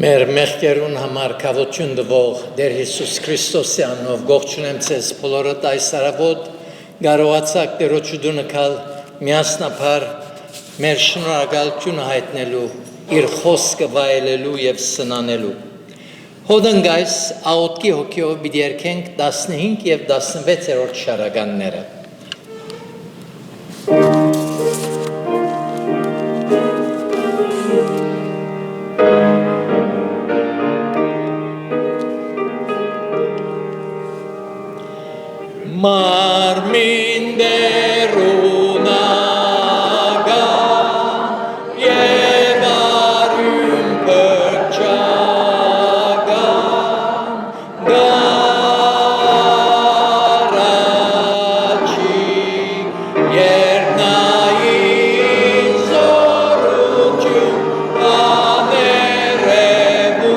Մեր մեղքերուն համար կավություն դվող Տեր Հիսուս Քրիստոսի անունով գողջունեմ ձեզ բոլորդ այս արավոտ կարողացաք Տերոջուդունը կալ միասնապար մեր շնորհակալությունը հայտնելու իր խոսքը վայելելու եւ սնանելու հոդնգայս աուտքի հոգիով պիտի երկենք 15 եւ 16-րդ շարականները Marmin derunaga yevarum perchaga garachi yernain zoruchu anerebu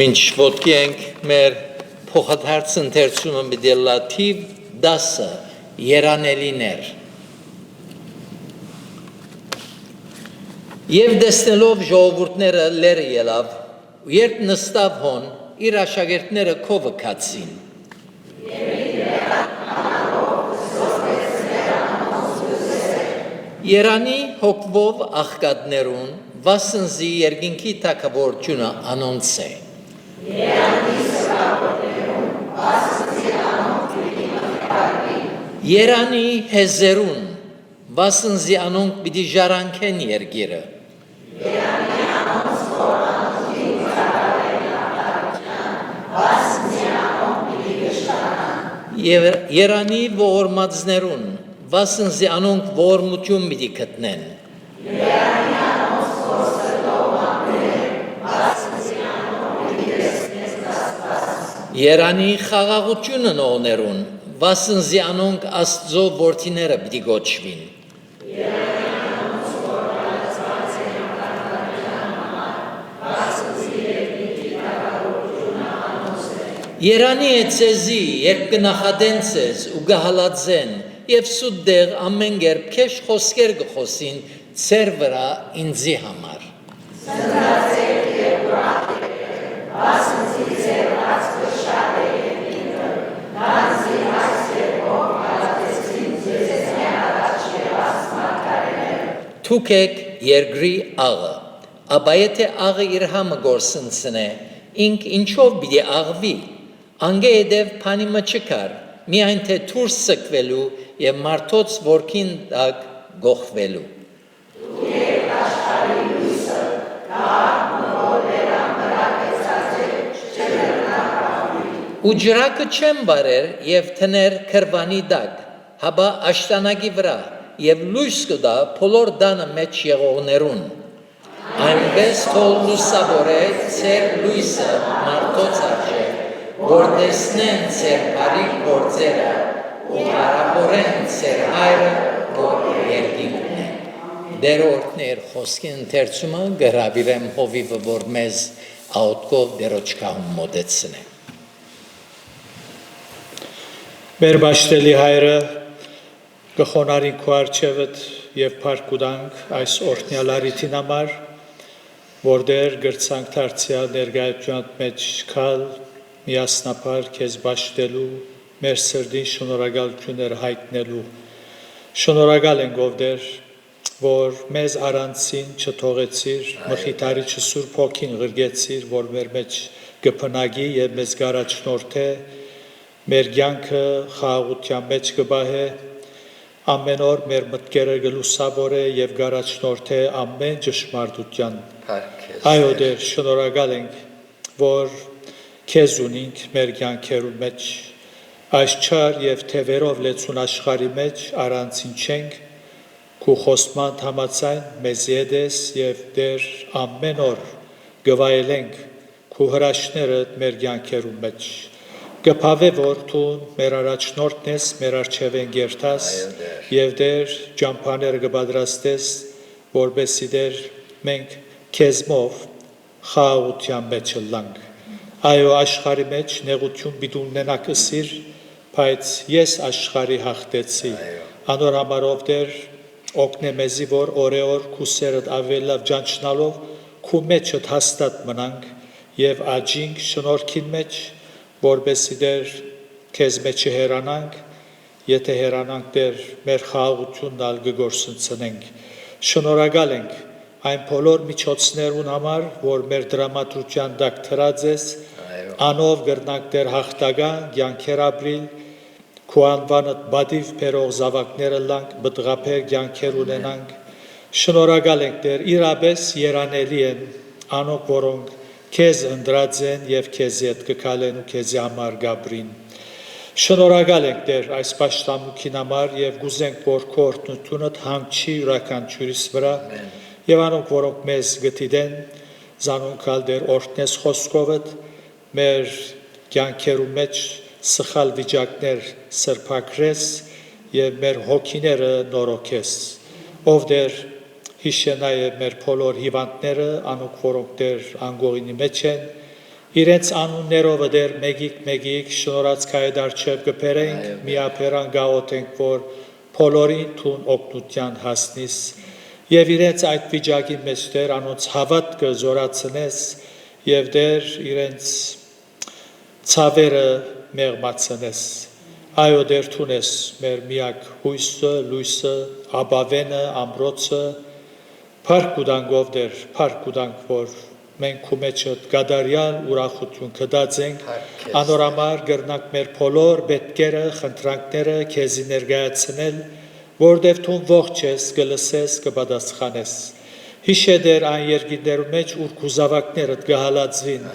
Մինչ ոտքի ենք մեր փոխադարձ ընթերցումը միտելա թիվ 10 երանելիներ Եվ դեսնելով ժողովուրդները լերը ելավ երբ նստավ հոն իր աշակերտները քովը կացին Երանի հոգվով աղկատներուն վասնզի երկինքի թակավորությունը անոնց է Երանի հեզերուն վասնզի անոնք պիտի ժարանքեն երգիրը Երանի ողորմածներուն վասնզի անոնք ողորմություն պիտի գտնեն Երանի խաղաղությունը նոներուն վասնզի անոնք Աստծո որդիները պիտի գոչվին Երանի է ցեզի երբ կնախադեն ցեզ ու գահալածեն եւ սուտ դեղ ամեն գերբ քեշ խոսքեր գխոսին ծեր վրա ինձի համար Թուք եք երկրի աղը ապա եթե աղը իր համը գործընծնե ինք ինչով պիտի աղվի Անգե եդև պանիմը չկար, միայն թե թուրս սկվելու և մարդոց որքին դակ գողվելու։ Ու ջրակը չեմ բարեր և թներ կրվանի դակ, հաբա աշտանագի վրա և լույս կդա փոլոր դանը մեջ եղողներուն։ Այնպես թող լուսավորե ծեր լույսը մարդոց արջև, որ տեսնեն ծեր բարիք գործերը ու հարապորեն ծեր հայրը, որ երկինքն է։ Դեր օրդներ խոսքի ընթերցումը գրավիրեմ հովիվը, որ մեզ աուտկով դերոչկահում մոտեցն է։ Մեր բաշտելի հայրը կխոնարին քո արջևդ և պարկ ուդանք այս օրդնյալարիթին համար, որ դեր գրցանք դարձյալ ներգայությունատ մեջ կալ միասնապար քեզ բաշտելու, մեր սրդին շնորհակալություններ հայտնելու, շնորհակալ ենք ով դեր, որ մեզ առանցին չթողեցիր, մխիթարիչը Սուրբ Հոգին ղրգեցիր, որ մեր մեջ գփնագի եւ մեզ գարաչնորթե մեր կյանքը խաղաղության մեջ կբահե ամեն օր մեր մտքերը գլուսավորե եւ գարաչնորթե ամեն ճշմարտության այո դեր շնորհակալ ենք որ քեզ ունենք մեր կյանքերու մեջ այս չար եւ թևերով լեցուն աշխարհի մեջ առանցին չենք քու խոստման համաձայն մեզ յետես եւ դեր ամեն օր գվայելենք քու հրաշքները մեր կյանքերու մեջ գփավե որ դու մեր առաջնորդն ես մեր արչեւ ընկերտաս եւ դեր ճամփաները կպատրաստես որբեսի դեր մենք քեզմով խաղաղության մեջ լանք այո աշխարհի մեջ նեղություն պիտի ունենաք ըսիր բայց ես աշխարհի հաղթեցի անորամարով դեր օգնե մեզի որ օրեօր քուսերդ ավելի լավ ճանչնալով քու մեջդ հաստատ մնանք եւ աճինք շնորհքին մեջ որբեսի դեր քեզ մեջ հերանանք եթե հերանանք դեր մեր խաղաղությունն ալ գործընծնենք շնորհակալ ենք այն բոլոր միջոցներուն համար որ մեր դրամատրության դակ թրած ես անով գրնանք դեր հաղթական կյանքեր ապրիլ քու անվանդ բադիվ բերող զավակները լանք բտղափեր կյանքեր ունենանք շնորհակալ ենք դեր իրապես երանելի են անոնք որոնք քեզ ընդրած են եւ քեզ հետ կգալեն ու քեզի համար գաբրին շնորհակալ ենք դեր այս պաշտամունքին համար եւ գուզենք որ քո օրհնությունդ հանգչի յուրաքանչյուրիս վրա եւ անոնք որոնք մեզ գտիդեն զանոնքալ դեր օրհնես խոսքովդ մեր կյանքերու մեջ սխալ վիճակներ սրբակրես եւ մեր հոգիները նորոգես ով դեր հիշենայ մեր բոլոր հիվանդները անոնք որոնք դեր անգողինի մեջ են իրենց անուններով դեր մեգիկ շնորհած քայդարչև կբերենք միապերան գաղութենք որ բոլորին թուն օգնության հասնիս եւ իրենց այդ վիճակի մեջ դեր անոնց հավատքը զորացնես եւ դեր իրենց ցավերը մեղմացնես այո դեր թունես մեր միակ հույսը լույսը աբավենը ամրոցը Փառք ուտանգով դեր, փառք ուտանք, որ մենք քու մեջդ գադարյալ ուրախություն կդածենք, անորամար գրնանք մեր բոլոր պետքերը, խնդրանքները քեզի ներկայացնել, որտեվ դու ողջ ես, կլսես, կպատասխանես։ Հիշե դեր այն երկիրներու մեջ, ուր քու զավակներդ կհալածվին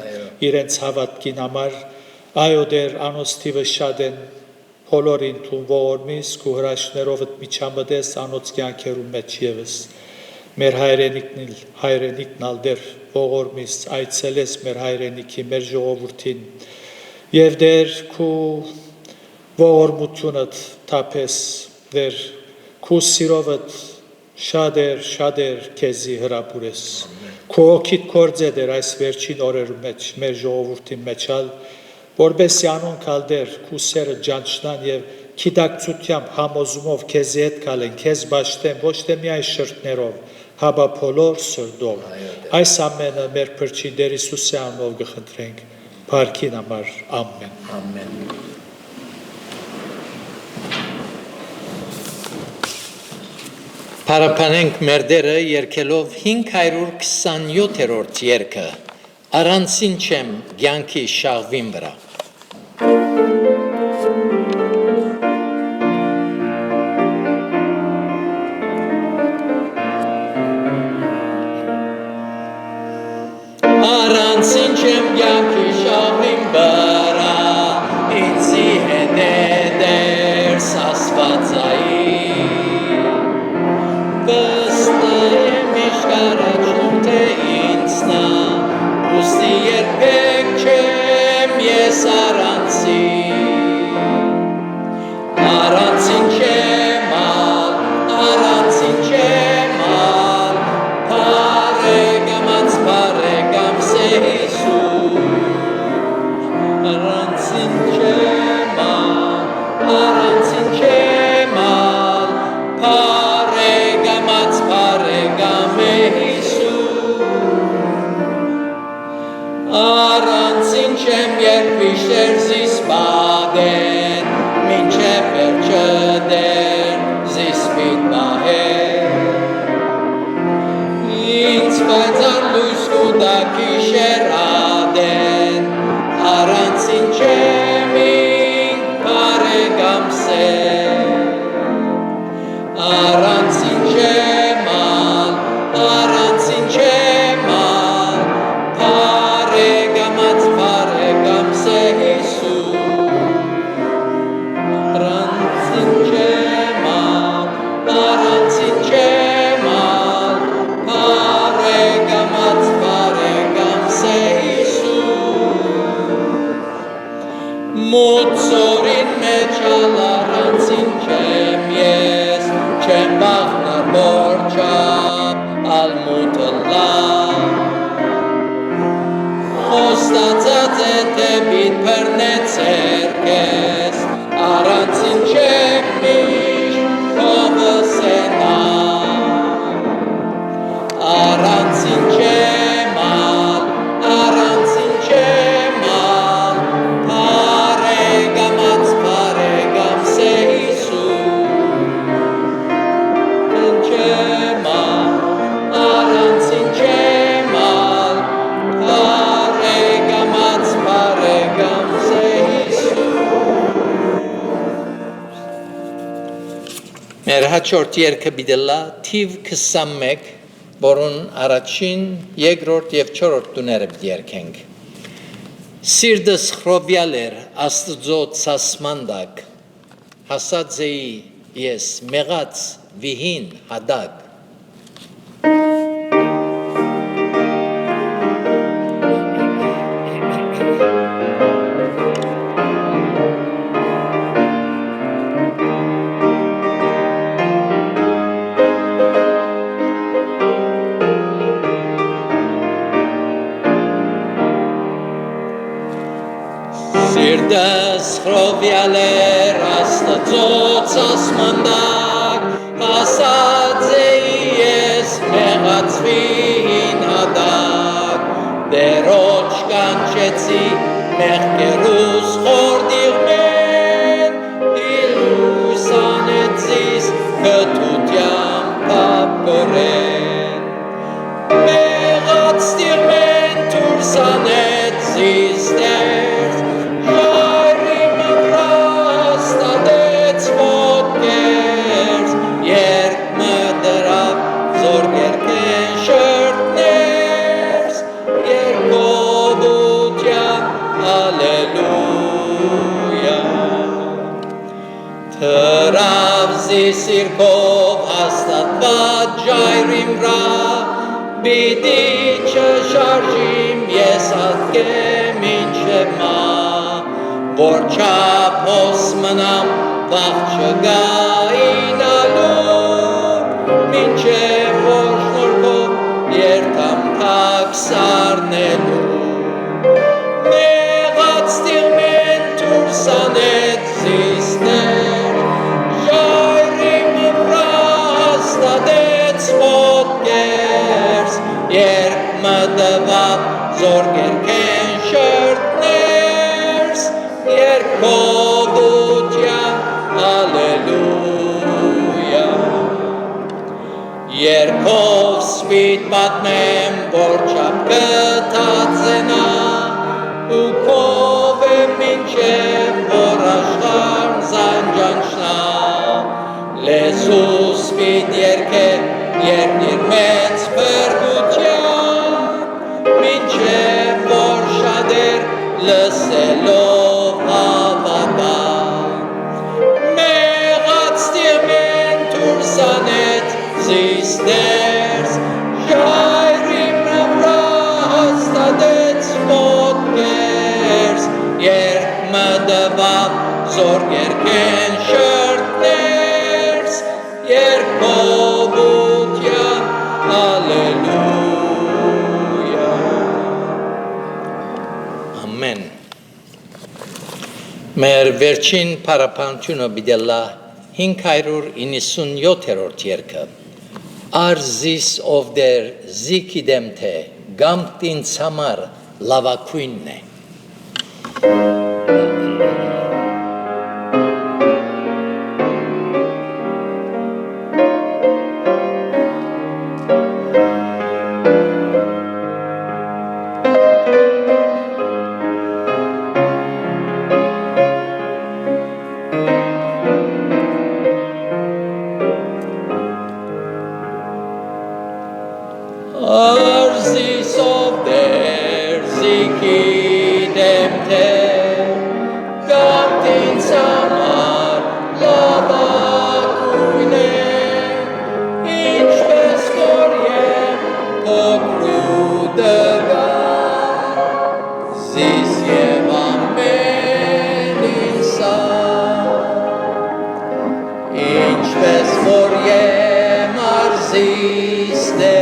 իրենց հավատքին համար, այո դեր անոնց թիվը շատ են, բոլորին դու ողորմիս, քու հրաշքներովդ միջամտես անոնց կյանքերու մեջ ևս։ Մեր հայրենիքն ալ դեր ողորմիս այցելես մեր հայրենիքի, մեր ժողովրդին եւ դեր քու ողորմությունդ թափես դեր քու սիրովդ շադեր քեզի հրապուրես քու օքիդ կործե դեր այս վերջին օրերու մեջ մեր ժողովրդի մեջ ալ որբեսի անոնք ալ դեր քու սերը ջանչնան եւ քիդակցությամբ համոզումով քեզի հետ կալեն քեզ բաշտեն ոչ թե միայն շրթներով հաբա բոլոր սրդով այս ամենը մեր փրկիչ Տեր Հիսուսի անունով կխնդրենք փառքին համար ամեն ամեն Փառաբանենք մեր Տերը երգելով 527-րդ երգը առանցին չեմ կյանքի շաղվին վրա Առանցին չեմ կյանքի շաղվին վրա ինձի հետ է դեր սասվածայի վստահ միշտ առաջնում թե ինձնա ուստի երբեք չեմ ես առանցին չեմ առանցին չեմ Առանցին չեմ երբ վիշեր զիսպա Մեր հաջորդ երգը բիդելա թիվ 21, որուն առաջին, երկրորդ և չորրորդ տուները երգենք։ Սիրտս խռովյալ էր Աստծո ցասմանդակ, հասած էի ես մեղած վիհին հադակ։ Սիրտս խռովյալ էր Աստծո ցասմանդակ, հասած էի ես մեղած վիհին հադակ, դերոջ կանչեցի մեղքերուս խորդիղմեն, իլուս անեցիս կտուտյան պապորեն, մեղած տիղմեն դուրս անեցիս դերս, Սիրքով հաստատված ժայռիմ վրա, պիտի չշարժիմ ես ատկեմ ինչև մա, որ չափոս մնամ վաղ չգայինալու, մինչև որ շնորհքով երթամ թակ սառնելու, մեղած տիղմեն դուրս անեցիս դեր, երբ մտվավ զորգերքեն շրտներս, երկովության ալելույա, երկով սպիտ պատմեմ, որ չապ կթածենա, ու կով եմ մինչև, որ աշխարհ զանջանչնա, լեզու սպիտ երկեր, երկիր մեծ փրկության, մինչև որ շատեր լսելով հավատան, մեղած տիղմեն դուրս անեցիս դերս, ժայռիմ վրա հաստատեց ոտքերս, երբ մտվավ զորգերքեն շրտներս, երկովության ալելույա։ Ամեն։ Մեր վերջին պարապանությունը բիդելա 597-րդ երգը։ Արզիս ով դեր զիքիդեմ թե գամտ ինձ համար լավակույնն է։ Arsis of their zikidem te, gamtin samar lavakuine, inchves koriem pokrudega, zis yevamen insa, inchves koriem arzis de,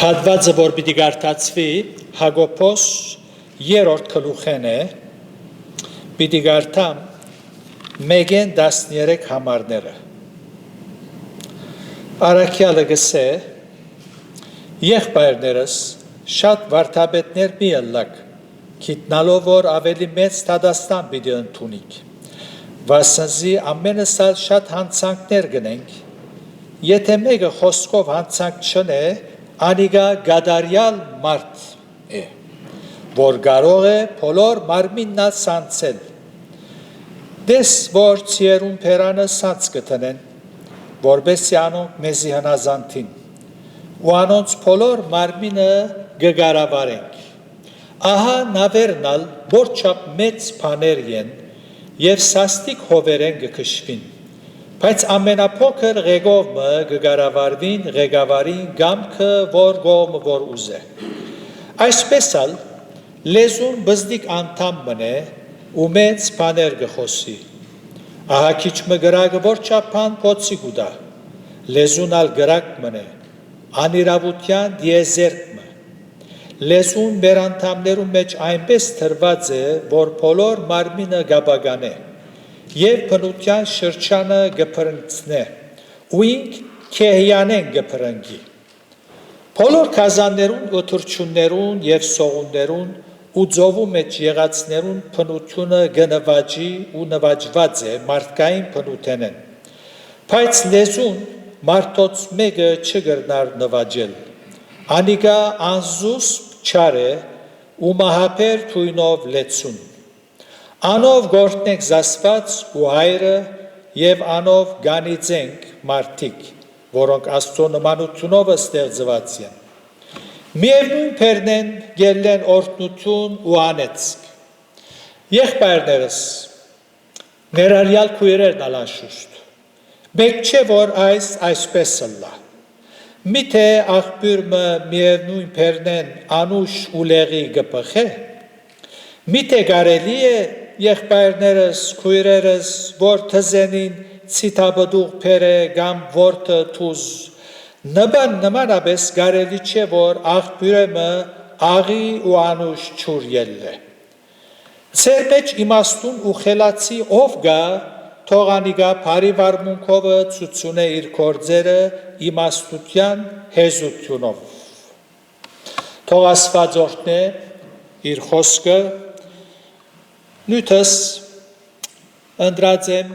Հատվածը, որ պիտի գարտացվի, Հակոբոս երրորդ գլուխն է, պիտի գարտամ 1-13 համարները։ Առաքյալը գսե, եղբայրներս շատ վարդապետներ մի ըլլակ, գիտնալով որ ավելի մեծ Թադաստան պիտի ընդունիք, վասնզի ամենս ալ շատ հանցանքներ գնենք, եթե մեկը խոսքով հանցանք չնե, անիգա գադարյալ մարդ է, որ կարող է բոլոր մարմիննա սանցել, դես որ ծիերուն պերանը սանց կտնեն, որբեսի անոնք մեզի հնազանթին, ու անոնց բոլոր մարմինը գգարավարենք, ահա նավերնալ որչապ մեծ պաներ են, և սաստիկ հովերեն գկշվին, բայց ամենափոքր ղեկովը գգարավարվին ղեկավարին գամքը որ գողմը որ ուզե։ Այսպես ալ լեզուն բզդիկ անդամ մնե ու մեծ բաներ գխոսի։ Ահա քիչ մը գրակը որ չափան փոցի գուտա։ Լեզուն ալ գրակ մնե անիրավության դիեզերք մը։ Լեզուն մեր անդամներու մեջ այնպես թրված է, որ բոլոր մարմինը գաբագանե։ Եվ բնության շրջանը գպրնցնե, ու ինք կեհյանեն գպրնգի։ Բոլոր կազաններուն, ոթրչուններուն և սողուններուն ու ձովու մեջ եղացներուն բնությունը գնվաջի ու նվաջված է մարդկային բնութենեն։ Բայց լեզուն մարդոց մեկը չգրնար նվաջել։ Անիգա անզուսպ չար է ու մահապեր թույնով լեցուն։ Անով գործնենք զասված ու հայրը և անով գանիծենք մարդիկ, որոնք աստծո նմանությունով ստեղծված են։ Միևնույն պերնեն գելեն օրտնություն ու անեցք։ Եղբայրներս, ներառյալ քույրերն ալանշուշտ, մեկ չէ որ այսպես ըլլա։ Միթե աղբյուրը միևնույն պերնեն անուշ ու լեղի գպխե, միթե կարելի է եղբայրներս, քույրերս, որ թզենին ցիտաբդուղ պերը կամ որտը թուզ, նմանապես կարելի չէ, որ աղբյուրը աղի ու անուշ չուր ելլե։ Ձեր մեջ իմաստուն ու խելացի ով գա, թող անիգա բարի վարմունքովը ցուցունե իր գործերը իմաստության հեզությունով։ Թող Աստված օրհնե իր խոսքը Նույթս ընդրած եմ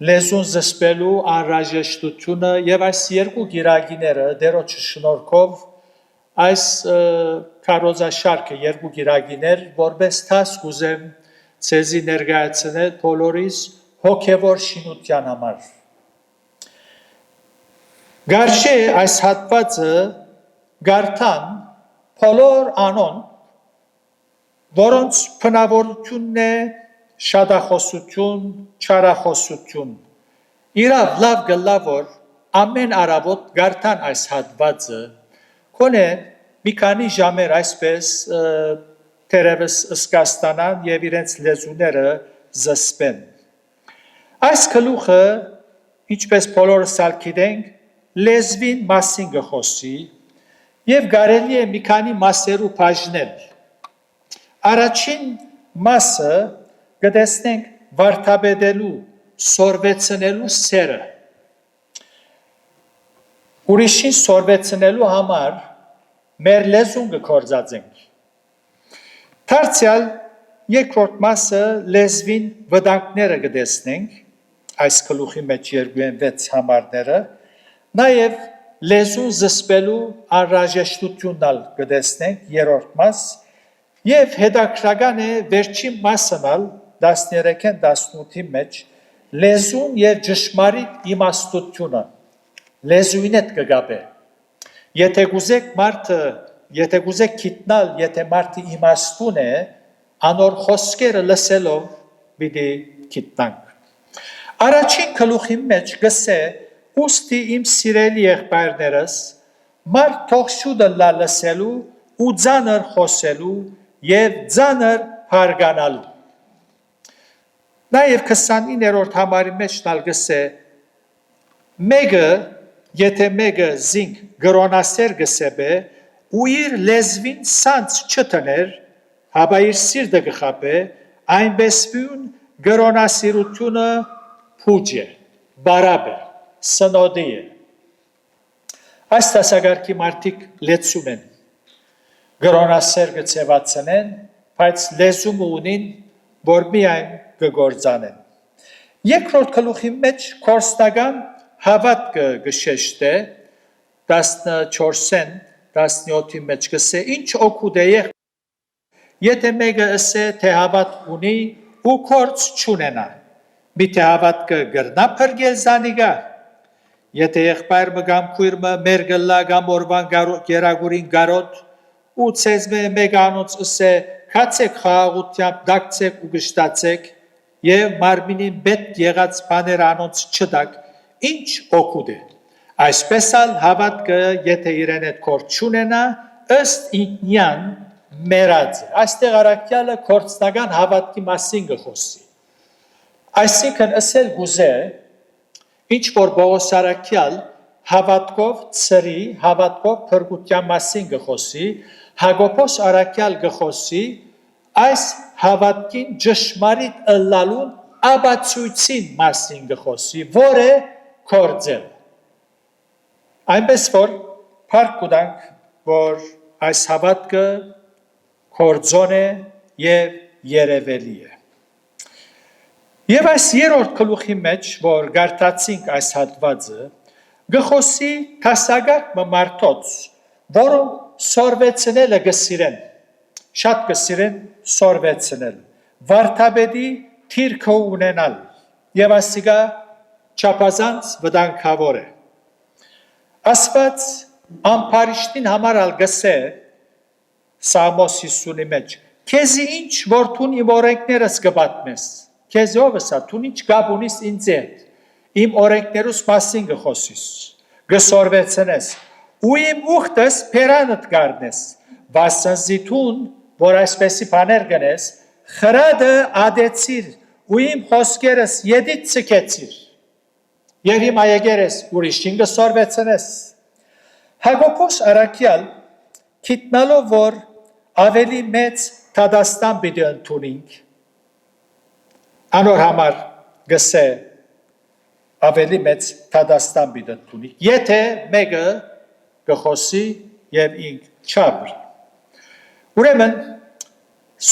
լեզուն զսպելու անհրաժեշտությունը և այս երկու գիրագիները դերոջը շնորհքով այս քարոզաշարքը երկու գիրագիներ որպես տասկ ուզեմ ցեզի ներկայացնել բոլորիս հոգևոր շինության համար։ Գարշե այս հատվածը գարտան բոլոր անոնք որոնց բնավորությունն է շատախոսություն, չարախոսություն։ Իրավ լավ գլա որ ամեն առավոտ գարտան այս հատվածը, կոնե մի քանի ժամեր այսպես թերևս սկաստանան և իրենց լեզուները զսպեն։ Այս գլուխը, ինչպես բոլորս ալ գիտենք, լեզվին մասին գխոսի և կարելի է մի քանի մասերու բաժնել։ Առաջին մասը գտեսնենք վարդապետելու, սորվեցնելու սերը։ Ուրիշին սորվեցնելու համար մեր լեզուն կգործածենք։ Դարձյալ երկրորդ մասը լեզվին վտանգները գտեսնենք, այս գլուխի մեջ 26 համարները, նաև լեզուն զսպելու անհրաժեշտությունն գտեսնենք երրորդ մաս, Եվ հետաքրական է վերջին մասնալ 13-18-ի մեջ լեզուն և ճշմարիտ իմաստությունը, լեզուին հետ կգապե։ Եթե գուզեք գիտնալ, եթե մարդը իմաստուն է, անոր խոսքերը լսելով պիտի գիտնանք։ Առաջին գլուխի մեջ գսե ուստի իմ սիրելի եղբայրներս մարդ թող շուտը լսելու ու ծանր խոսելու եւ ծանր հարգանալու։ Նաեւ 29-րդ համարի մեջ տալ գսե եթե մեկը զինք գրոնասեր գսեբե ու իր լեզվին սանց չտներ, հաբա իր սիրտը գխապե, այնպես վյուն գրոնասիրությունը փուջ է, բարապ է, սնոդի է։ Այս տասագարկի մարդիկ լեցում են, գրոնասեր գծևացնեն, բայց լեզում ունին, որ միայն գգործանեն։ Երկրորդ գլուխի մեջ կորստական հավատքը գշեշտ է, 14-ին 17-ի մեջ գսե, ինչ օգուտ է եթե մեկը ասե, թե հավատ ունի ու կորց չունենա, միթե հավատքը գրնա փրկել զանիգա, եթե եղբայրը կամ քույրը մեր գլա կամ օրվան գերագուրին գարոտ ու ցեզմե մեկ անոց ասե, քացեք խաղաղությամբ դակցեք ու գշտացեք եւ մարմինին պետք եղած բաներ անոց չդակ, ինչ օգուտ է։ Այսպես ալ հավատքը, եթե իրեն հետ կորց չունենա, ըստ ինքնյան մերած է։ Այստեղ առաքյալը կորցնական հավատքի մասին գխոսի։ Այսինքն ասել գուզե, ինչ որ Պողոս առաքյալ հավատքով ծրի, հավատքով փրկության մասին գխոսի, Հակոբոս առաքյալ գխոսի, այս հավատքին ճշմարիտ ըլլալուն ապացույցին մասին գխոսի, որ է կործել։ Այնպես որ փառք կուտանք, որ այս հավատքը կործոն է եւ երևելի է։ Եվ այս երրորդ գլուխի մեջ, որ գարտացինք այս հատվածը, գխոսի տասագարկ մարդոց, որոնք սորվեցնելը գսիրեն, շատ գսիրեն սորվեցնել, վարդապետի թիրքը ունենալ, եւ ասիկա չափազանց վտանգավոր է։ Աստված ամփարիշտին համար ալ գսե Սամոս 50-ի մեջ, քեզի ինչ որ տուն իմ օրենքներս կպատմես, քեզի ով ասա, տուն ինչ կապ ունիս ինձ հետ, իմ օրենքներուս մասին գխոսիս, գսորվեցնես, ու իմ ուխտս փերանդ կառնես, վասնզի տուն, որ այսպեսի բաներ գնես, խրադը ադեցիր, ու իմ խոսքերս յետից ցկեցիր, եւ հիմա եկերես ուրիշին գսորվեցնես։ Հակոբոս առաքյալ գիտնալով որ ավելի մեծ դադաստան պիտի ընդունենք, անոր համար գսե ավելի մեծ դադաստան պիտի ընդունենք, եթե մեկը գխոսի եւ ինք չապրի։ Ուրեմն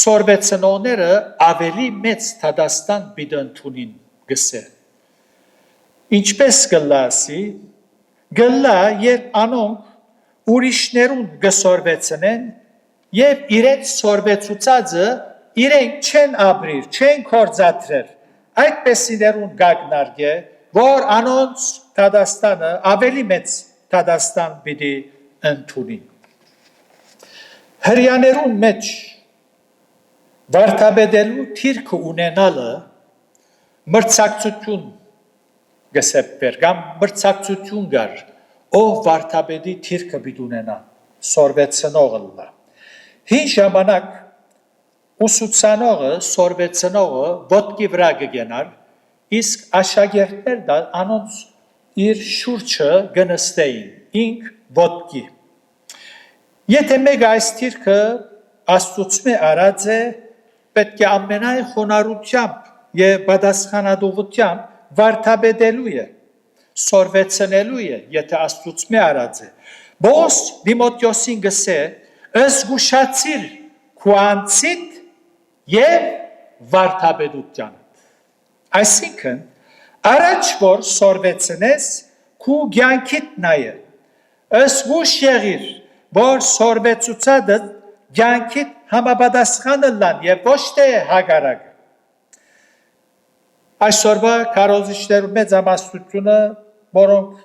սորվեցնողները ավելի մեծ դադաստան պիտի ընդունին գսե։ Ինչպես գլասի, գլա երբ անոնք ուրիշներուն գսորվեցնեն եւ իրենց սորվեցուցածը իրենք չեն ապրիր, չեն կործատրեր, այդպեսիներուն գագնարգե, որ անոնց դադաստանը ավելի մեծ դադաստան պիտի ընդունին։ Հրյաներուն մեջ վարդապետելու թիրքը ունենալը մրցակցություն գսեպեր, կամ մրցակցություն գար, ով վարդապետի թիրքը պիտի ունենա, սորվեցնողը լա։ Հին ժամանակ ուսուցանողը, սորվեցնողը ոտքի վրա կգենար, իսկ աշակերտներ դա անոնց իր շուրջը գնստեին, ինք ոտքի։ Եթե մեկ այս թիրքը աստուծմե արած է, պետք է ամենայն խոնարհությամբ եւ պատասխանատվությամբ վարդապետելու է, սորվեցնելու է, եթե աստուծմե արած է։ Բոս Դիմոթեոսին գսե, զգուշացիր քո անձիդ եւ վարդապետությանդ։ Այսինքն, առաջ որ սորվեցնես, քո կյանքիդ նայե, զգուշ եղիր, որ սորվեցուցածը կյանքիդ համապատասխանը լան եւ ոչ թե հակառակը։ Այսօրվա քարոզիչներու մեծամասնությունը, որոնք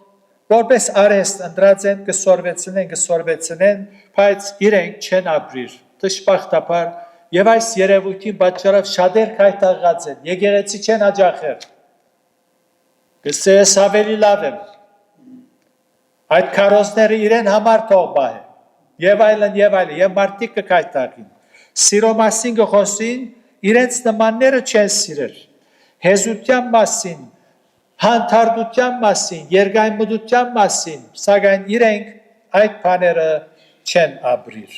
որպես արեստ ընտրած են կսորվեցնեն, բայց իրենք չեն ապրիր, դժբախտաբար, եւ այս երևույթի պատճառով շատեր կայտաղած են, եկեղեցի չեն աջախել, կսես ավելի լավ եմ, այդ քարոզները իրեն համար թող բահեն, եւ մարդիկ կկայտաղին, սիրո մասին կխոսին, իրենց նմանները չեն սիրել, հեզության մասին, հանթարդության մասին, երկայնմտության մասին, սակայն իրենք այդ բաները չեն ապրիր։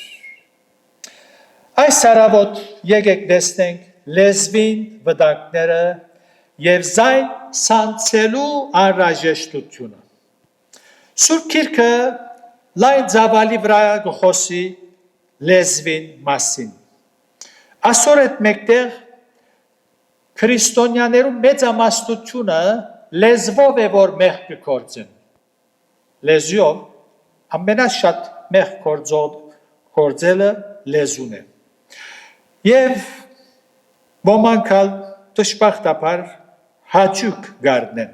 Այս առավոտ եկեք տեսնենք լեզվին վտանգները եւ զայն սանցելու անհրաժեշտությունը։ Սուրբ Գիրքը լայն ծավալի վրա կխոսի լեզվին մասին։ Այսօր այդ մեկտեղ քրիստոնյաներու մեծամասնությունը լեզվով է որ մեղք կգործեն։ Լեզվով ամենաշատ մեղք գործելը լեզուն է։ Եվ ոմանք դժբախտաբար հաճույք գարնեն։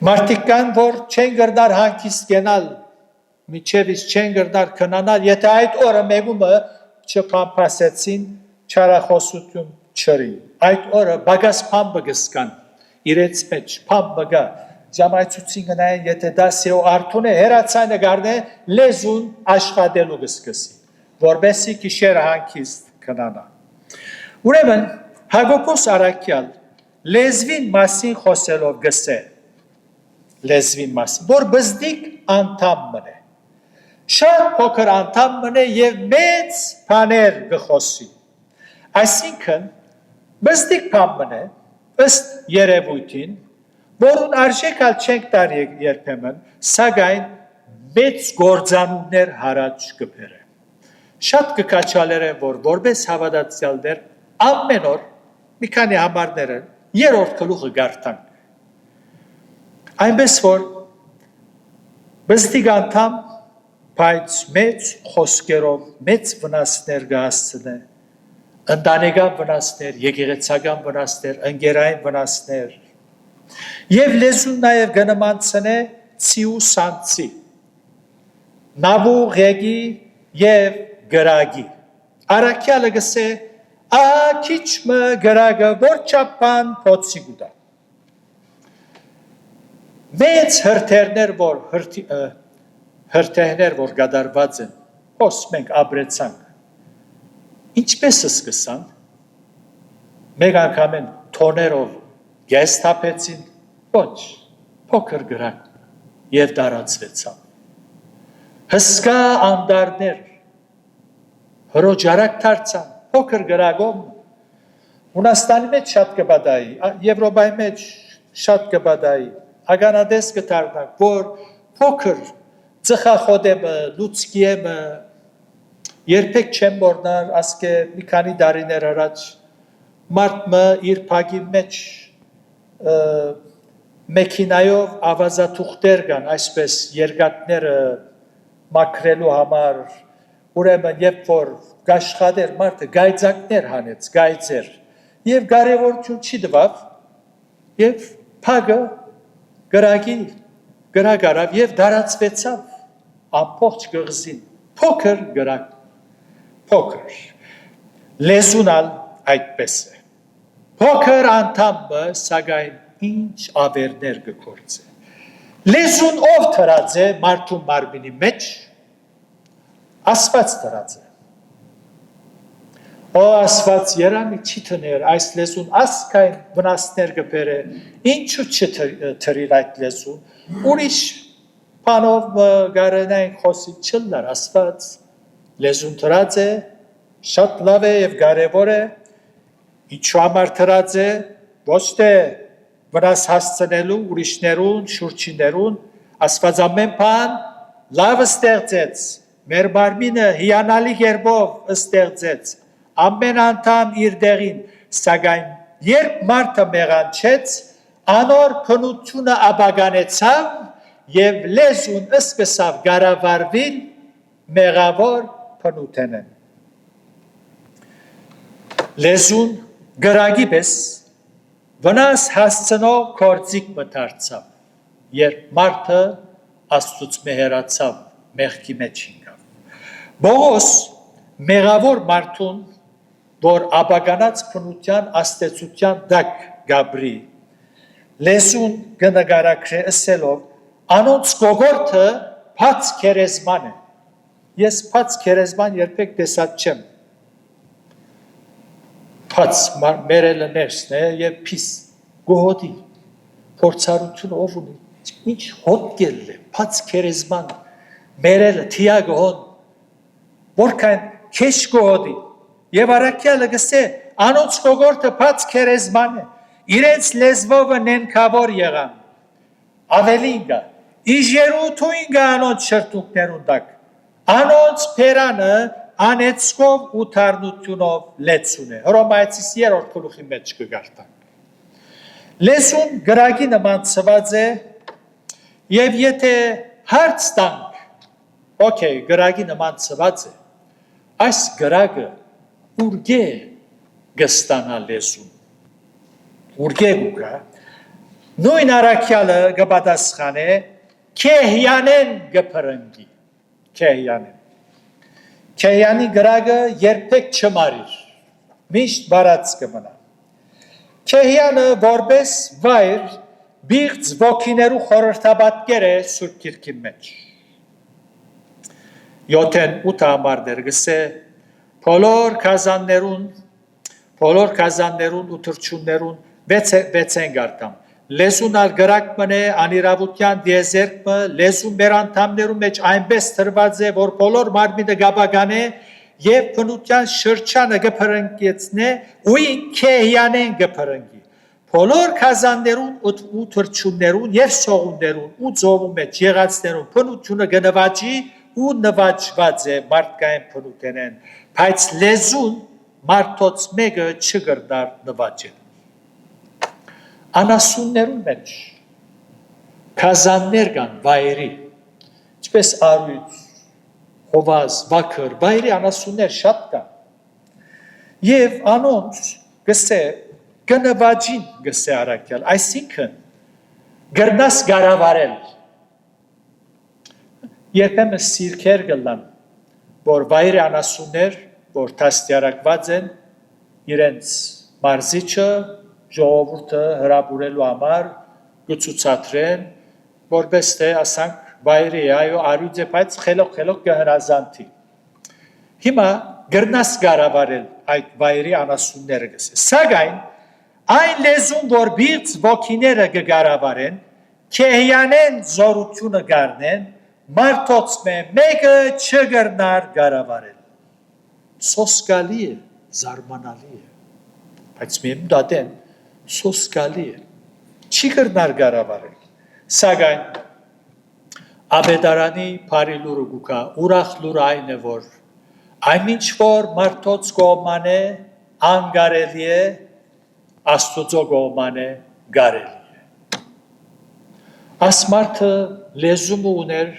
Մարդիկ կան, որ չեն գրնար հանգիստ գնալ, միջևից չեն գրնար քնանալ, եթե այդ օրը մեգումը չփամփասեցին չարախոսություն չրի։ Այդ օրը բագաս փամբը գսկան, իրենց մեջ փամբը գա, ժամայցուցին գնային, եթե դա սեո արդուն է, հերացայնը գարն է, լեզուն աշխատելու գսկսի, որբեսի կիշերը հանգիստ կնանա։ Ուրեմն, Հակոբոս Արաքյալ, լեզվին մասին խոսելով գսե, լեզվին մասին, որ բզդիկ անդամ մնե, շատ փոքր անդամ մնե և մեծ բաներ գխոսի, այսինքն, բզդիկ բան մնե, ըստ երևույթին, որուն արժեքալ չենք տար երբեմն, սակայն մեծ գործանուններ հարաճ կբեր է։ Շատ կկաչալեր է, որ որպես հավատացյալներ ամեն օր մի քանի համարներ են, երրորդ գլուխը գարտանք։ Այնպես որ բզդիկ անդամ, բայց մեծ խոսքերով, մեծ վնասներ կհասցնե, ընտանեկան վնասներ, եկեղեցական վնասներ, ընկերային վնասներ, և լեզուն նաև կնմանցնե ցիու սանցի, նավու ղեկի և գրագի։ Արաքյալը գսե, քիչմը գրագը որ չապան փոցի գուտա։ Մեծ հրթեհներ, որ գադարված են, հոս մենք ապրեցանք, ինչպես սկսան, մեկ անգամ են թոներով գես թափեցին, ոչ, փոքր գրակ և դարացվեցան։ Հսկա անդարներ, հրոջարակ դարձան, փոքր գրակով, Հունաստանի մեջ շատ կբադայի, Եվրոպայի մեջ շատ կբադայի, ագանադես կդառնանք, որ փոքր ծխախոտեմը, լուցկիեմը, երբեք չեմ մոռնար, ասկե մի քանի տարիներ առաջ մարդը իր փագի մեջ մեքենայով ավազաթուղթեր կան, այսպես երկաթները մաքրելու համար, ուրեմն երբ որ գաշխատեր մարդը գայծակներ հանեց, գայծեր, և կարևորություն չի տվավ, և փագը գրակ արավ և դարացվեցավ ամբողջ գղզին, փոքր գրակ, փոքր, լեզունալ այդպես է, փոքր անդամը սակայն ինչ ավերներ կգործե, լեզուն ով թրած է մարդու մարմինի մեջ, Աստված թրած է, Աստված երամի չի թներ այս լեզուն ասկայն վնասներ կբեր է, ինչու չթրիր այդ լեզուն, ուրիշ բանով գարենային խոսի չլար, Աստված լեզուն թրած է, շատ լավ է և կարևոր է, ինչու համար թրած է, ոչ թե վնաս հասցնելու ուրիշներուն, շուրջիներուն, Աստված ամեն բան լավ ստեղծեց, մեր մարմինը հիանալի կերպով ստեղծեց, ամեն անդամ իր տեղին, սակայն երբ մարդը մեղանչեց, անոր փնությունը ապականեցավ և լեզուն սկսավ կառավարվել մեղավոր փնութենեն։ Լեզուն գրագի պես վնաս հասցնող գործիք մը դարձավ։ երբ մարդը Աստծուց մեղրացավ, մեղքի մեջ ինքավ։ Բողոս մեղավոր մարդուն, որ աբականած փնության աստեցության դակ գաբրի, լեսուն գնագարակրե ասելով, անոնց գողորթը բաց քերեզման է։ Ես բաց քերեզման երբեք տեսած չեմ։ Բաց մերելը ներսն է և պիս գողոտի, փորձառություն ով ունի, ինչ հոտկել է, բաց քերեզման, մերելը, թիագը հոն, որքան քեշ գողոտի, և առաքյալը գսե, անոնց գողորթը բաց քերեզման է, իրենց լեզվովը նենքավոր եղան, ավելինգա, իժերութույնգա անոնց շրտուկներուն դակ, անոնց պերանը անեցկով ու թարնությունով լեցուն է, հրոմայացիս 3-րդ գլուխի մեջ կգարտանք։ Լեսուն գրագի նման ծված է, և եթե հարց տանք, ոքեյ, գրագի նման ծված է, այս գրագը ուրգե գստանա լեսուն, ուրգե գուկա, նույն առաքյալը գպատասխան է, քեհյանեն գպրնգի, քեհյանեն։ Քեհյանի գրագը երբեք չմարիր, միշտ բարած կմնա։ Քեհյանը որպես վայր բիղծ ոգիներու խորհրդաբատկեր է Սուրբ Գիրքի մեջ։ 7-8 ամառներ գսե բոլոր կազաններուն ու թրջուններուն վեցեն գարտամ։ Լեզուն ալ գրակ մնե անիրավության դիեզերքը լեզու մեր անդամներու մեջ այնպես տրված է, որ բոլոր մարմինը գաբագանե և բնության շրջանը գպրնկեցնե ու քեհյանեն գպրնգի։ Բոլոր կազաններուն ու թրջուններուն և սողուններուն ու ծովու մեջ եղածներուն բնությունը գնվաճի ու նվաճված է մարդկային բնութենեն, բայց լեզուն մարդոց մեկը չգրդար նվաճել։ Անասուններուն մեջ կազաններ կան վայրի, ինչպես արույց, հովազ, վաքր, վայրի անասուններ շատ կան։ Եվ անոնց գսե գնվաճին գսե առաքյալ, այսինքն գրնաս գարավարել։ Երբեմն սիրքեր գլան, որ վայրի անասուններ, որ տաստիարակված են, իրենց մարզիչը, ժողովուրդը հրապուրելու համար գծուցատրեն, որպես թե ասանք վայրի այո արույց է, բայց խելոք կհրազանթի։ Հիմա գրնաս գարավարել այդ վայրի անասունները գսե։ Սակայն այն լեզուն, որ բիղծ ոգիները կգարավարեն, քեհյանեն զորությունը գարնեն, մարդոց մեկը չգրնար գարավարել։ Սոսկալի է, զարմանալի է, բայց միեմ դատեն, սոսկալի է, չի գրնար գարավարել, սակայն աբեդարանի բարի լուրը գուկա, ուրախ լուրը այն է, որ այնինչ որ մարդոց կողման է, անգարելի է, Աստուծո կողման է, գարելի է։ Աս մարդը լեզում ուներ,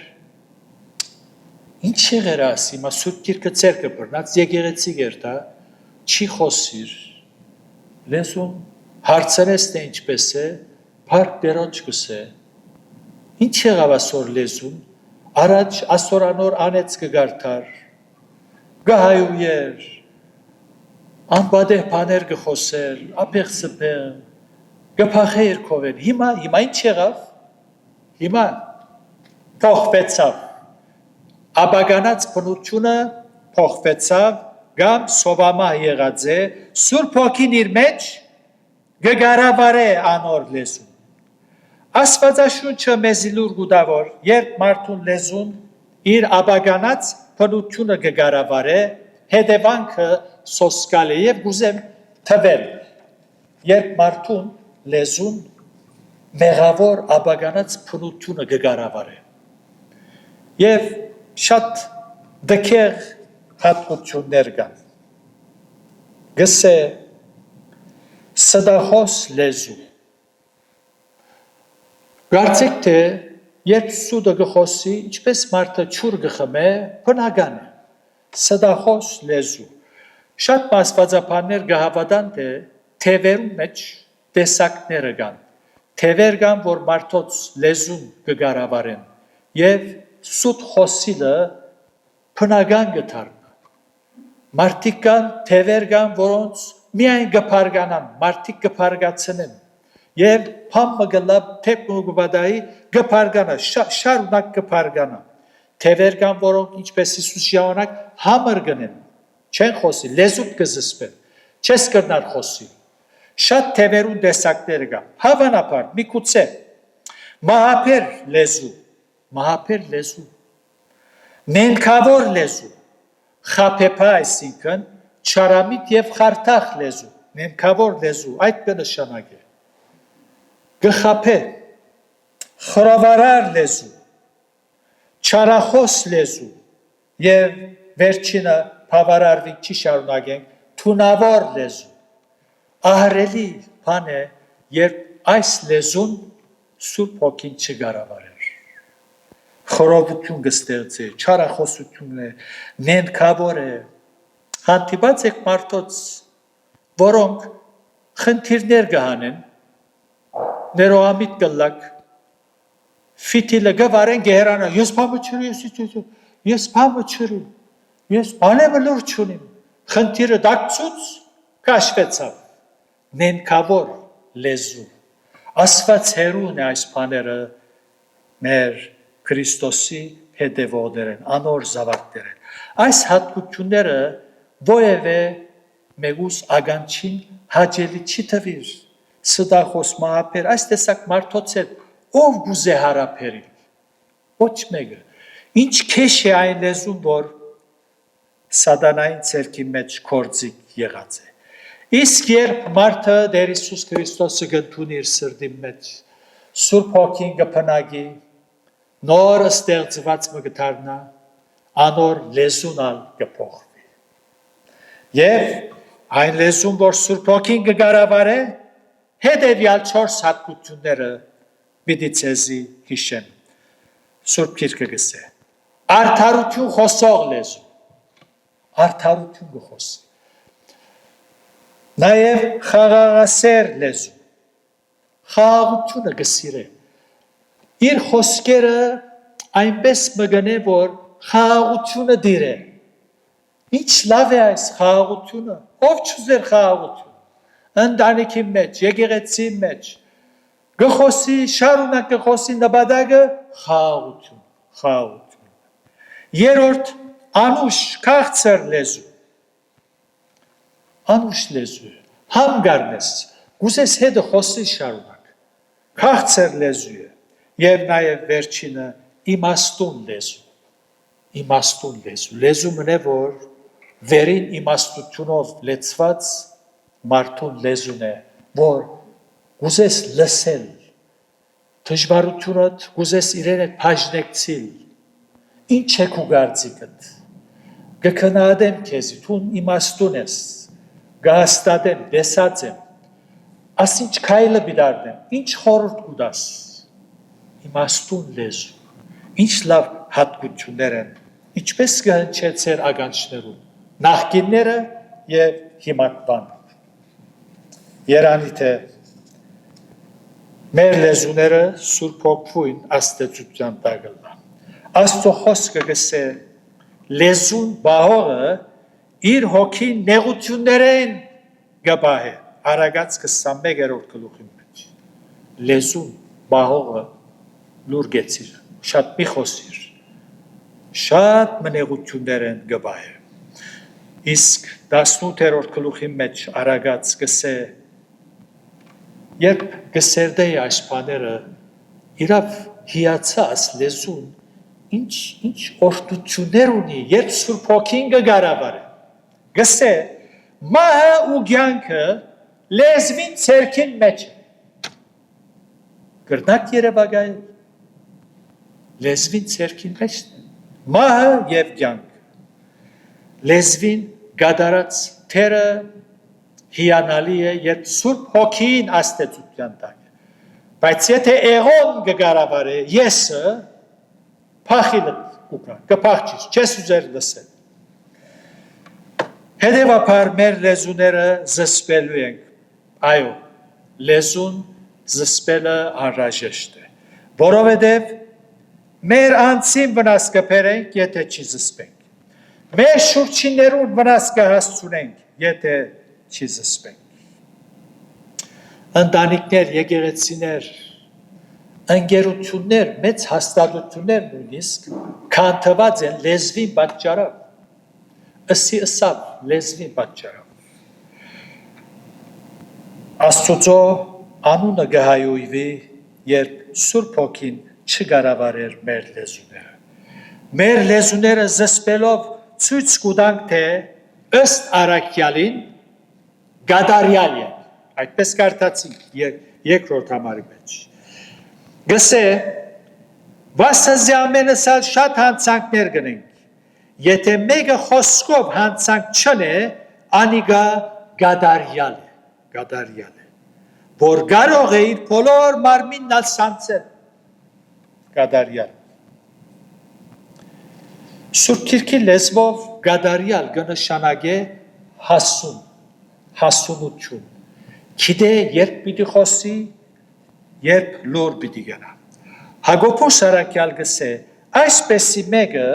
ինչ եղեր ասի, մա Սուրբ Գիրքը ցերկը բռնած եկեղեցի գերտա, չի խոսիր, լեզուն հարցերես թե ինչպես է, բարդ դերոջ կսե, ինչ եղավ ասոր լեզուն, առաջ ասորանոր անեց կգարտար, գահայույեր, անբադեհ բաներ կխոսել, ապեղ սպեղ, կփախե երկովեն, հիմա ինչ եղավ, հիմա փոխվեցավ, աբականած բնությունը փոխվեցավ, գամ սովամա եղած է, Սուրբ Հոգին իր մեջ գգարավարե անոր լեզուն։ Աստվածաշունչը մեզի լուր գուտավոր, երբ մարդուն լեզուն իր աբականած բնությունը գգարավարե, հետևանքը սոսկալ է և գուզեմ թվել, երբ մարդուն լեզուն մեղավոր աբականած բնությունը գգարավարե։ Եվ շատ դքեղ հատկություններ կան։ Գսե սդախոս լեզու։ Կարծեք թե երբ սուդը գխոսի, ինչպես մարդը չուր գխմե, բնական է, սդախոս լեզու։ Շատ աստվածաբաններ գահավատան թե թևերու մեջ տեսակները կան, թևեր կան, որ մարդոց լեզուն կգարավարեն եւ սուտ խոսիլը բնական կդառնա։ Մարդիկ կան, թևեր կան, որոնց միայն կփարգանան, մարդիկ կփարգացնեն եւ փամը գլաբ թեփուգվադայի կփարգանա, շարունակ կփարգանա։ Թևեր կան, որոնք ինչպես Հիսուս ժամանակ համր գնեն, չեն խոսի, լեզուտ կզսպեն, չես կրնար խոսի։ Շատ թևերուն տեսակներ կան, հավանաբար, միգուցե մահապեր լեզու, նենքավոր լեզու, խապեպա այսինքն չարամիտ եւ խարթախ լեզու, նենքավոր լեզու, այդ կնշանակե։ Գխապե, խորավարար լեզու, չարախոս լեզու եւ վերջինը բավարարվի չի շարունակենք, թունավոր լեզու։ Ահրելի բան է, երբ այս լեզուն Սուրբ Հոգին չգարավարեր։ Խորովություն կստեղծի, չարախոսություն է, նենքավոր է, հանդիպած եք մարդոց, որոնք խնդիրներ կհանեն, ներողամիտ կլակ, ֆիտիլը գվարեն գերանա, ես բամը չրի, ես բանևը լուր չունիմ, խնդիրը դակցուց կաշվեցավ, նենքավոր լեզու, ասված հերուն է այս բաները մեր Քրիստոսի հետևողներ են, անոր զավակներ են, այս հատկությունները ովևէ մեգուս ագանչին հաջելի չի թվիր, սդախոս մահապեր, այս տեսակ մարդոց հետ, ով գուզե հարապերիլ, ոչ մեկը, ինչ քեշ է այն լեզուն, որ սատանային ցերքի մեջ կործիկ եղած է, իսկ երբ մարդը Տեր Հիսուս Քրիստոսը գտնի իր սրտի մեջ, Սուրբ Հոգին կփնագի, նոր ստեղծված մգթարնա, անոր լեզունալ կփոխվի, եւ այն լեզուն, որ Սուրբ Հոգին կգարավարե, հետևյալ 4 հատկությունները պիտի ցեզի հիշեն։ Սուրբ Գիրքը գսե։ Արդարություն խոսող լեզու։ Արդարություն գխոսի։ Նաև խաղաղասեր լեզու։ Խաղաղությունը գսիրե։ Իր խոսքերը այնպես մգնե, որ խաղաղությունը դիրե։ Ինչ լավ է այս խաղաղությունը։ Ով չուզեր խաղաղություն։ Ընտանիքի մեջ, եկեղեցի մեջ, գխոսի, շարունակ գխոսի նպատակը խաղաղություն։ Երրորդ անուշ քաղցր լեզու։ Անուշ լեզու։ Համգարնես, գուզես հետը խոսի շարունակ։ Քաղցր լեզու է։ Եվ նաև վերջինը իմաստուն լեզու։ Իմաստուն լեզու։ Լեզու մնե, որ վերին իմաստությունով լեցված մարդուն լեզուն է, որ գուզես լսել, դժվարությունդ գուզես իրեն հետ բաժնեկցիլ, ինչ է քու գարձիկդ, գքնադեմ քեզի, թուն իմաստուն ես, գահստադեմ, դեսած եմ, ասինչ քայլը բիդարդեմ, ինչ խորհուրդ կուտաս, իմաստուն լեզու, ինչ լավ հատկություններ են, ինչպես կհնչեցեր ագանչներում, նախկինները եւ հիմակվան։ Երանի թե մեր լեզուները Սուրբ Հոգին աստեցության տակլա։ Աստծո խոսքը գսե լեզուն բահողը իր հոգին նեղություններեն գբահե։ Արագած 21-րդ գլուխի մեջ։ Լեզուն բահողը լուր գեցիր, շատ մի խոսիր, շատ մնեղություններեն գբահե։ Իսկ 18-րդ գլուխի մեջ արագած գսե երբ գսերդեի այս բաները իրավ հիացած լեզուն ինչ օրհնություններ ունի երբ Սուրբ Հոգին կգարավարե գսե մահը ու կյանքը լեզվին ցերքին մեջ կրնակ երևակայել լեզվին ցերքին մեջ մահը եւ կյանք լեզվին գադարած թերը հիանալի է, երբ Սուրբ Հոգին աստեցության տակ է, բայց եթե էղոն կգարավարե, եսը փախիլը կուկա, կփախչիս, չես ուզեր լսել։ Հետևաբար մեր լեզուները զսպելու ենք, այո, լեզուն զսպելը անհրաժեշտ է, որովհետև մեր անձին վնաս կբերենք, եթե չի զսպենք, մեր շուրջիներուն վնաս կհասցնենք, եթե չի զսպենք։ Ընտանիքներ, եկեղեցիներ, ընկերություններ, մեծ հաստատություններ նույնիսկ քանթված են լեզվի պատճառով, ըսի ըսավ լեզվի պատճառով։ Աստծո անունը գահայույվի, երբ Սուրբ Հոգին չգարավարեր մեր լեզուները։ Մեր լեզուները զսպելով ցույց կտանք, թե ըստ առաքյալին գադարյալ են։ Այդպես կարդացինք երկրորդ համարի մեջ։ Գսե, վասնզի ամենս էլ շատ հանցանքներ գնենք, եթե մեկը խոսքով հանցանք չնե, անիգա գադարյալ է, որ կարող է իր բոլոր մարմինն ալ սանցել, գադարյալ։ Սուրբ Գիրքի լեզվով գադարյալ կնշանակե հասունություն, գիտե երբ պիտի խոսի, երբ լուր պիտի գնա։ Հակոբոս առաքյալ գսե, այսպեսի մեկը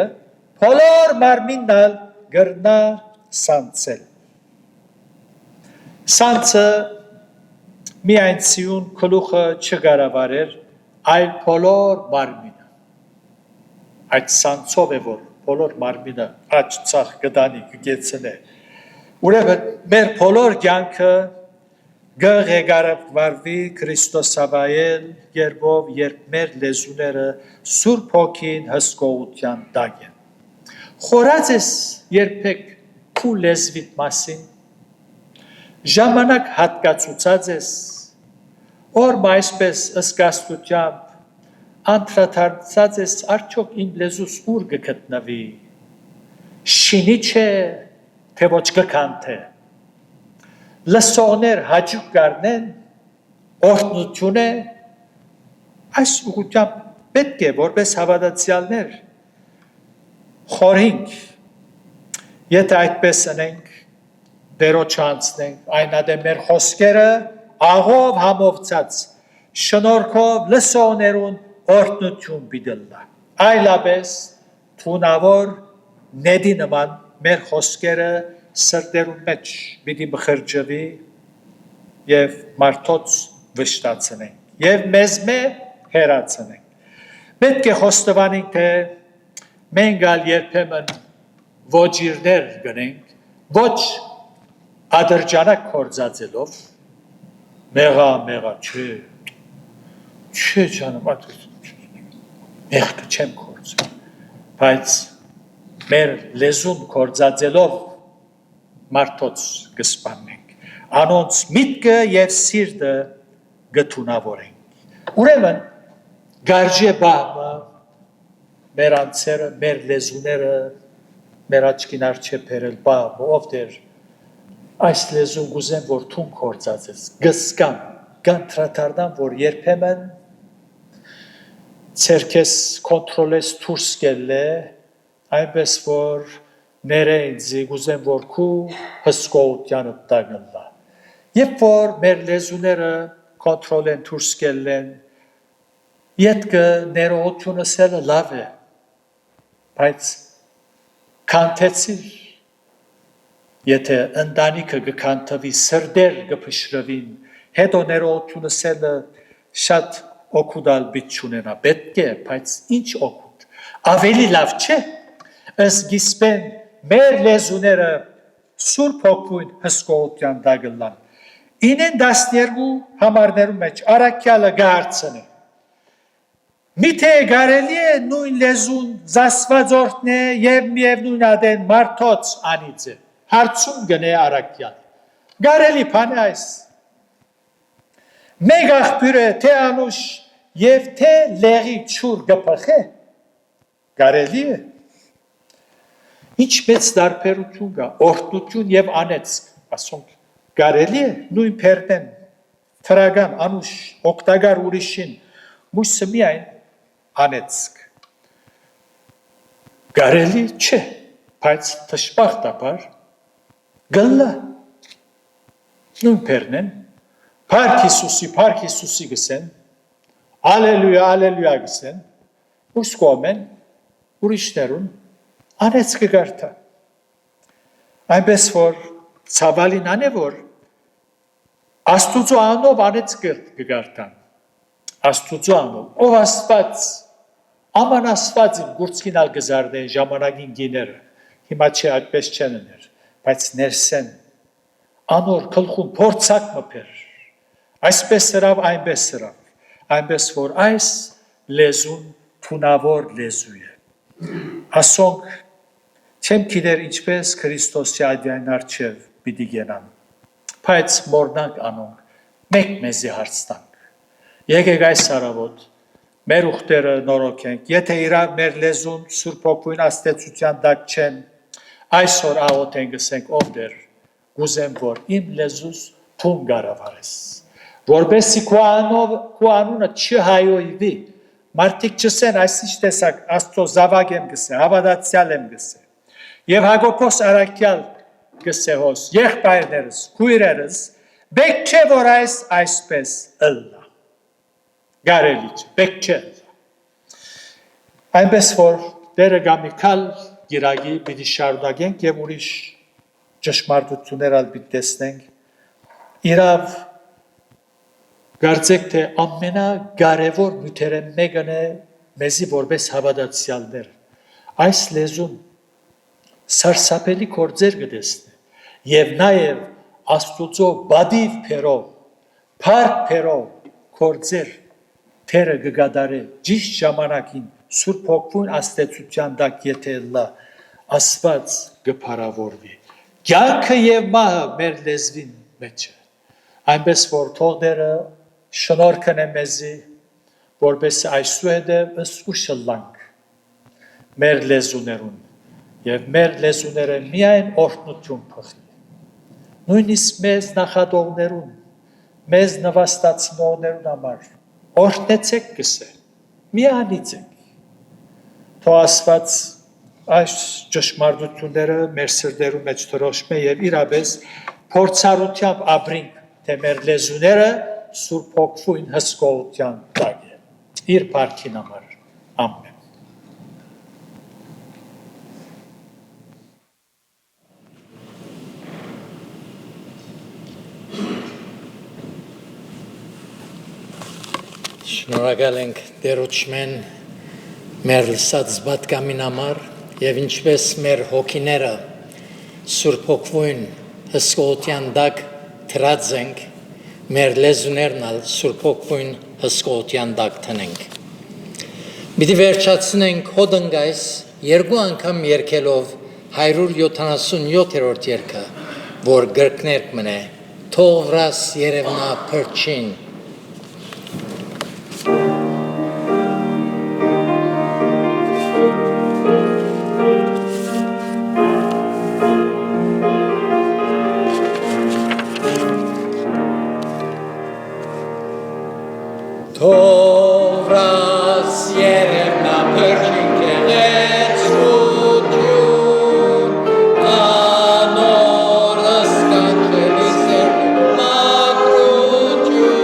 բոլոր մարմինն ալ կրնա սանցել։ Սանցը միայն ցիուն գլուխը չգարավարեր, այլ բոլոր մարմինը։ Այդ սանցով է որ բոլոր մարմինը աճ ցախ կդանի կգեցնե։ Ուրեմն մեր բոլոր կյանքը գեղեցկարվի Քրիստոսավայել երբով, երբ մեր լեզուները Սուրբ Հոգին հսկողության տակ են։ Խորած ես երբեք քու լեզվիդ մասին, ժամանակ հատկացուցած ես, որ այսպես ըսկաստությամբ անդրադարձած ես արդյոք իմ լեզուս ուր կգտնվի, շինի չէ, թե ոչ կքանթե։ Լսողներ հաճուկ կառնեն, օրհնություն է, այս ուղղությամբ պետք է որպես հավատացյալներ խորհենք, եթե այդպես անենք, դերոջ անցնենք, այնադե մեր խոսքերը աղով համովցած, շնորհքով լսողներուն օրհնություն պիտի։ Այլապես թունավոր նետի նման մեր խոսքերը սրտերուն մեջ պիտի մխրջվի եւ մարդոց վշտացնենք եւ մեզ հերացնենք։ Պետք է խոստովանենք, թե մենք ալ երբեմն ոչիրներ գնենք, ոչ ադրջանակ կործածելով, մեղա չէ ճանապարհ մեղքը չեմ կործել, բայց մեր լեզուն կործածելով մարդոց կսպանենք, անոնց միտքը եւ սիրտը գթունավորենք։ Ուրեմն գարժե բահմը մեր անձերը, մեր լեզուները, մեր աչքին արջե բերել բահմը, ով դեր այս լեզուն գուզեմ, որ թուն կործածես, գսկամ, գանտրատարդամ, որ երբեմն ցերքես կոնտրոլես դուրս գելե, այնպես որ ներեինձի գուզեմ, որ քու հսկողությանը տագնլա։ Երբ որ մեր լեզուները կոնտրոլեն դուրս գելեն, ետքը ներողությունը սելը լավ է, բայց կանթեցիր, եթե ընտանիքը կկանթվի, սրդեր կփշրվին, հետո ներողությունը սելը շատ օգուտալ բիտ չունենա, պետք է, բայց ինչ օգուտ, ավելի լավ չէ, ըսգիսպեն մեր լեզուները Սուրբ Հոգուն հսկողության դագլան, 9-12 համարներում մեջ առաքյալը գարցն է, միթե գարելի է նույն լեզուն զասվածորդն է և միևնույն ադեն մարդոց անիծ է, հարցում գնե առաքյալ, գարելի պան է այս, մեկ աղբյուր է թե անուշ և թե լեղի չուր գպխե, գարելի է, ինչ մեծ դարբերություն կա, օրհնություն և անեծք, ասոնք գարելի է, նույն փերտեն, թրագան, անուշ, օգտագար ուրիշին, մույսը միայն անեծք, գարելի չէ, բայց թշպախտապար, գլլա, նույն փերնեն, Փառք Հիսուսի գսեն, ալելույա գսեն, ուսկոմեն, ուրիշներուն անեց կգարտա։ Այնպես որ ցավալին անե որ Աստուծո անով անեց կգարտան, Աստուծո անով, ով Աստված, աման Աստվածին գուրցքինալ գզարդեն ժամանակին գիները, հիմա չէ այդպես չեն ուներ, բայց ներսեն, անոր կլխուն փորձակ մպեր, այսպես սրավ, այնպես որ այս լեզուն թունավոր լեզու է, ասոնք չեմ գիտեր ինչպես Քրիստոսի այդյան արջև պիտի գենան, բայց մորնանք անոնք, մեկ մեզի հարցնանք, եկեք այս արավոտ, մեր ուխտերը նորոքենք, եթե իրավ մեր լեզուն Սուրբ Հոգին աստեցության տակ չեն, այսօր աղոթ են գսենք ով դեր, գուզեմ որ իմ լեզուս թուն գարավարես, որբեսի քո անունը չհայոյվի, մարդիկ չսեն այս ինչ տեսակ Աստծո զավակ եմ գսե, հավատացյալ եմ գսե, և Հակոբոս Արաքյալ գսե հոս, եղբայրներս, քույրերս, բեք չէ որ այսպես ըլլա, գարելի չէ, բեք չէ ըլլա, այնպես որ դերը գամիկալ գիրագի պիտի շարունակենք և ուրիշ ճշմարտություններ ալ պիտի տեսնենք, իրավ Կարծեք թե ամենագարևոր նյութերը մեկն է մեզի որպես հավատացյալներ։ Այս լեզուն սարսափելի գործեր կտեսնի եւ նաեւ Աստուծո բադիվ փերով, փառք փերով գործեր թերը կգադարի ճիշտ ժամանակին Սուրբ Հոգուն աստեցության տակ եթե լա Աստված կփարավորվի։ Կյանքը եւ մահը մեր լեզվին մեջ է։ Այնպես որ թողները շնորհքն է մեզի, որպես այսուհետև ըսկուշլանք մեր լեզուներուն և մեր լեզուները միայն օրհնություն փոխի։ Նույնիսկ մեզ նախատողներուն, մեզ նվաստացնողներուն համար, օրհնեցեք գսե, մի անիծեք։ Թող Աստված այս ճշմարտությունները մեր սրտերու մեջ թրոշմե և իրապես փորձառությամբ ապրենք, թե մեր լեզուները Սուրբ Հոգուն հսկողության տակ է, իր փառքին համար, ամեն։ Շնորհակալ ենք Տերոջմեն մեր լսած բատկամին համար և ինչպես մեր հոգիները Սուրբ Հոգուն հսկողության տակ թրած ենք, մեր լեզուներն ալ Սուրբ Հոգուն հսկողության տակ տնենք։ Պիտի վերջացնենք հոդնգայս երկու անգամ երգելով 177-րդ երգը, որ գրկներկ մնե, թող վրաս երևնա փրչին։ Թովրաս երևնա փրչին կեղեցություն, անոր ըսկանչելի սերն մակրություն,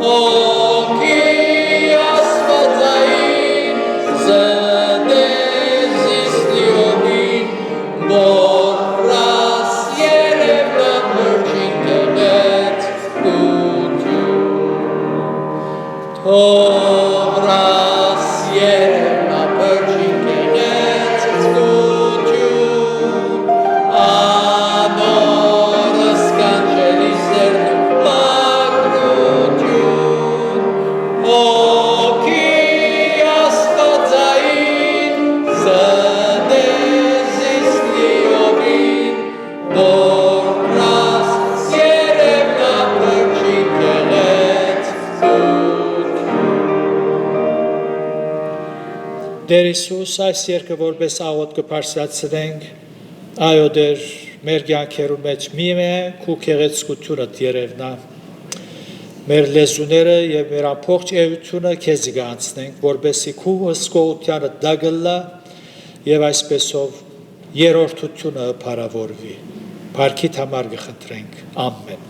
հոգի աստվածային զդեզիս լիովին, թովրաս երևնա փրչին կեղեցություն, Թողրաս երևնա փրչին կեղեցություն, անոր ըսկանչելի սերն մակրություն, հոգի աստվածային զդեզիս լիովին, թողրաս երևնա փրչին կեղեցություն։ Դեր Հիսուս այս երկը որպես աղոտ կպարսացնենք, այո դեր մեր կյանքերու մեջ մի է քու քեղեցկությունը երևնա, մեր լեզուները և մեր ամբողջ էությունը քեզի գանցնենք, որպեսզի քու հսկողությանը դագլա և այսպեսով երրորդությունը փարավորվի, փառքիդ համար կխնդրենք, ամեն։